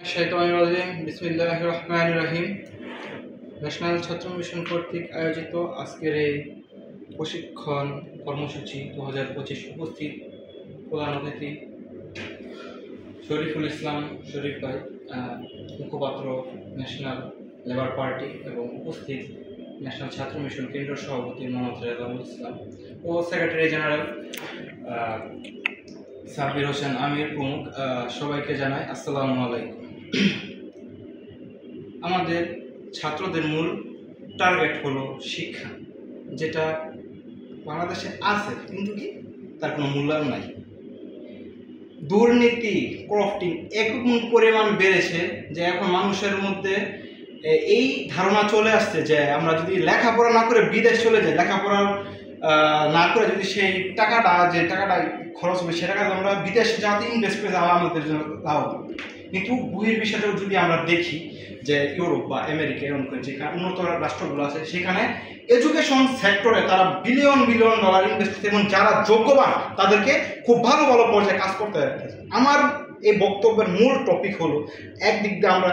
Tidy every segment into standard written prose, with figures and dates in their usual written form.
বিসমিল্লাহির রহমানির রহিম। ন্যাশনাল ছাত্র মিশন কর্তৃক আয়োজিত আজকের এই প্রশিক্ষণ কর্মসূচি 2025 উপস্থিত প্রধান অতিথি শরীফুল ইসলাম শরীফ ভাই, মুখপাত্র ন্যাশনাল লেবার পার্টি, এবং উপস্থিত ন্যাশনাল ছাত্র মিশন কেন্দ্রীয় সভাপতি মোহাম্মদ রেজাউল ইসলাম ও সেক্রেটারি জেনারেল সাব্বির হোসেন আমির প্রমুখ, সবাইকে জানাই আসসালামু আলাইকুম। আমাদের ছাত্রদের মূল টার্গেট হলো শিক্ষা, যেটা বাংলাদেশে আছে কিন্তু কি তার কোনো মূল্যায়ন নাই। দুর্নীতি, ক্রফটিং এমন পরিমাণ বেড়েছে যে এখন মানুষের মধ্যে এই ধারণা চলে আসছে যে আমরা যদি লেখাপড়া না করে বিদেশ চলে যাই, লেখাপড়া না করে যদি সেই টাকাটা খরচ হবে সে টাকা আমরা বিদেশে যাতে ইনভেস্ট করে যাওয়া আমাদের জন্য লাভ। কিন্তু বহির বিষয়টাও যদি আমরা দেখি যে ইউরোপ বা আমেরিকা এরকম করে যেখানে উন্নত রাষ্ট্রগুলো আছে সেখানে এডুকেশন সেক্টরে তারা বিলিয়ন বিলিয়ন ডলার ইনভেস্ট করছে এবং যারা যোগ্যবান তাদেরকে খুব ভালো ভালো পর্যায়ে কাজ করতে পারতেছে। আমার এই বক্তব্যের মূল টপিক হলো একদিক দিয়ে আমরা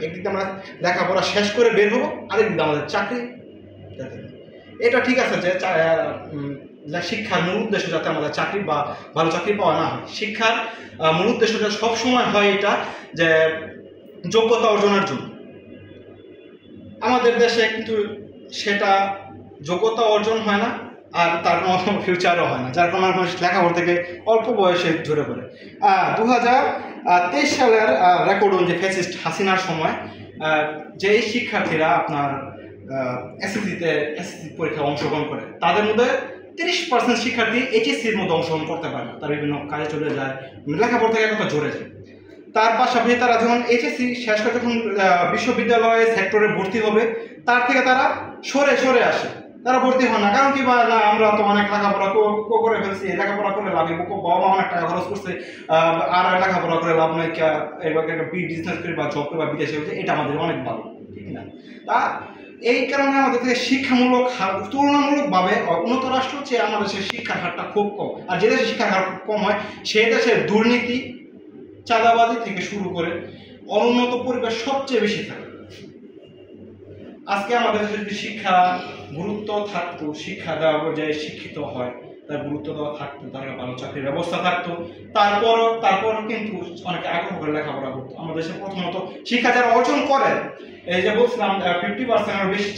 একদিক দিয়ে আমরা লেখাপড়া শেষ করে বের হবো, আরেকদিক দিয়ে আমাদের চাকরি। এটা ঠিক আছে যে শিক্ষার মূল উদ্দেশ্য যাতে আমাদের চাকরি বা ভালো চাকরি পাওয়া না হয়। শিক্ষার মূল উদ্দেশ্যটা সবসময় হয় এটা যে যোগ্যতা অর্জনের জন্য। আমাদের দেশে কিন্তু সেটা যোগ্যতা অর্জন হয় না, আর তার কোনো ফিউচারও হয় না, যার কোনো মানুষ লেখাপড়া থেকে অল্প বয়সে ঝরে পড়ে। 2023 সালের রেকর্ড অনুযায়ী ফ্যাসিস্ট হাসিনার সময় যেই শিক্ষার্থীরা আপনার এসএসসি পরীক্ষায় অংশগ্রহণ করে তাদের মধ্যে 30% শিক্ষার্থী এইচএসসির মধ্যে অংশগ্রহণ করতে পারে না, তারা বিভিন্ন কাজে চলে যায়, লেখাপড়া থেকে একটা ঝরে যায়। তার পাশাপাশি তারা যখন এইচএসসি শেষ করে যখন বিশ্ববিদ্যালয়ে সেক্টরে ভর্তি হবে তার থেকে তারা সরে আসে, তারা ভর্তি হয় না। কারণ কি, বা না আমরা তো অনেক লেখাপড়া করে ফেলছি, লেখাপড়া করে লাভ বাবা মা অনেক টাকা খরচ করছে, আর লেখাপড়া করে লাভ নয়, এবার একটা বিজনেস করে বা জব করে বা বিদেশে হচ্ছে, এটা আমাদের অনেক ভালো, ঠিক না? তা এই কারণে আমাদের থেকে শিক্ষামূলক তুলনামূলকভাবে উন্নত রাষ্ট্র হচ্ছে আমাদের দেশের শিক্ষার হারটা খুব কম। আর যে দেশে শিক্ষার হার কম হয় সেই দেশের দুর্নীতি, চাঁদাবাজি থেকে শুরু করে অনুন্নত পরিবেশ সবচেয়ে বেশি থাকে। আজকে আমাদের দেশে যদি শিক্ষা গুরুত্ব থাকতো, শিক্ষা দেওয়া পর্যায়ে শিক্ষিত হয়, তার গুরুত্ব দেওয়া থাকতো, তার ভালো চাকরির ব্যবস্থা থাকতো, তারপর কিন্তু অনেকে আগ্রহ করে লেখাপড়া করতো। আমাদের দেশে প্রথমত শিক্ষা যারা অর্জন করে, এই যে বলছিলাম 50%-এর বেশি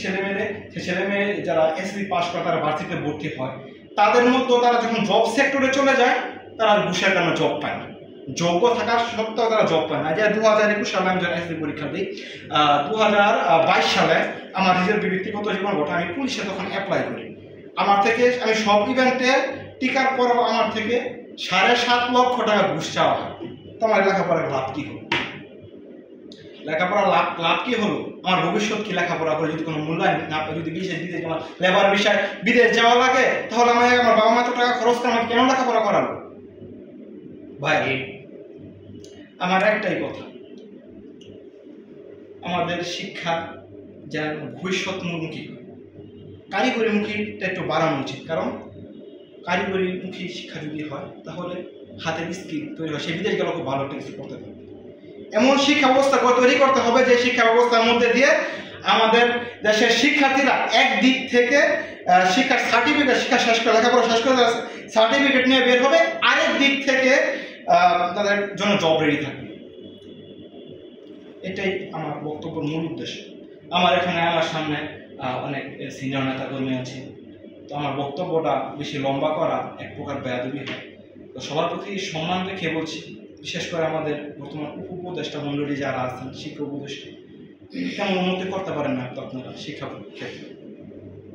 ছেলেমেয়ে যারা এসএসসি পাস করে তারা ভার্সিটিতে ভর্তি হয়, তাদের মধ্যে তারা যখন জব সেক্টরে চলে যায় তারা ঘুষের কারণে জব পায় না, যোগ্য থাকার সত্ত্বেও তারা জব পায় না। যে 2021 সালে আমি যখন এসএসসি পরীক্ষা দিই, 2022 সালে আমার নিজের ব্যক্তিগত জীবন ঘটে, আমি পুলিশে তখন অ্যাপ্লাই করি। আমি সব ইভেন্টে টিকার পরও আমার থেকে 7.5 লক্ষ টাকা ঘুষ চাওয়া হয়। তো আমার লেখাপড়ার লাভ কি হলো? লেখাপড়ার লাভ কি হলো? আমার ভবিষ্যৎ কি লেখাপড়া করে যদি কোনো মূল্যায়ন না পাই, যদি বিদেশ আমার লেবার বিষয় বিদেশ যাওয়া লাগে, তাহলে আমার বাবা মা তো টাকা খরচ করে আমাকে কেন লেখাপড়া করালো? ভাই, আমার একটাই কথা, আমাদের শিক্ষা যেন ভবিষ্যৎমুখী, কারিগরিমুখীটা একটু বাড়ানো উচিত। কারণ কারিগরিমুখী শিক্ষা যদি হয় তাহলে হাতের স্কিল তৈরি হয়, সে বিদেশ গেলে খুব ভালো একটা কিছু করতে পারবে। এমন শিক্ষা ব্যবস্থা তৈরি করতে হবে যে শিক্ষা ব্যবস্থার মধ্যে দিয়ে আমাদের দেশের শিক্ষার্থীরা একদিক থেকে শিক্ষার সার্টিফিকেট, শিক্ষা শেষ করে লেখাপড়া শেষ করে সার্টিফিকেট নিয়ে বের হবে, আরেক দিক থেকে তাদের জন্য জব রেডি থাকবে। এটাই আমার বক্তব্যের মূল উদ্দেশ্য। আমার সামনে অনেক সিনিয়র নেতা কর্মী আছে, তো আমার বক্তব্যটা বেশি লম্বা করা এক প্রকার বেয়াদবি হয়। তো সবার প্রতি সম্মান রেখে বলছি, বিশেষ করে আমাদের বর্তমান উপদেষ্টা মণ্ডলী যারা আছেন, শিক্ষা উপদেষ্টা, কেমন উন্নতি করতে পারেন না তো আপনারা শিক্ষা ক্ষেত্রে,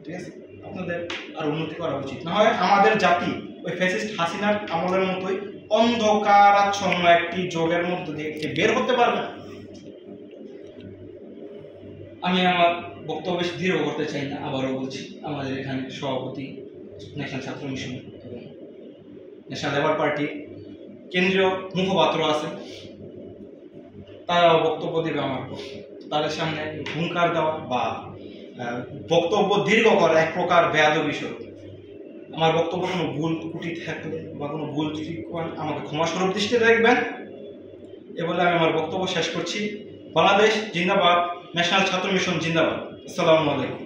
ঠিক আছে? আপনাদের আর উন্নতি করা উচিত, না হয় আমাদের জাতি ওই ফ্যাসিস্ট হাসিনার আমলের মতোই অন্ধকারাচ্ছন্ন একটি যোগের মধ্যে দিয়ে বের হতে পারবে না। আমি আমার বক্তব্য বেশি দৃঢ় করতে চাই না, আবারও বলছি, আমাদের এখানে সভাপতি ন্যাশনাল ছাত্র মিশন এবং ন্যাশনাল লেবার পার্টি কেন্দ্রীয় মুখপাত্র আছে, তারাও বক্তব্য দেবে। আমার তাদের সামনে হুঙ্কার দেওয়া বা বক্তব্য দীর্ঘ করা এক প্রকার বেয়াদবি স্বরূপ। আমার বক্তব্য কোনো ভুল ত্রুটি থাকলে বা কোনো ভুল ত্রুটি আমাকে ক্ষমাস্বরূপ দৃষ্টিতে দেখবেন এ বলে আমি আমার বক্তব্য শেষ করছি। বাংলাদেশ জিন্দাবাদ, ন্যাশনাল ছাত্র মিশন জিন্দাবাদ। আসসালামু আলাইকুম।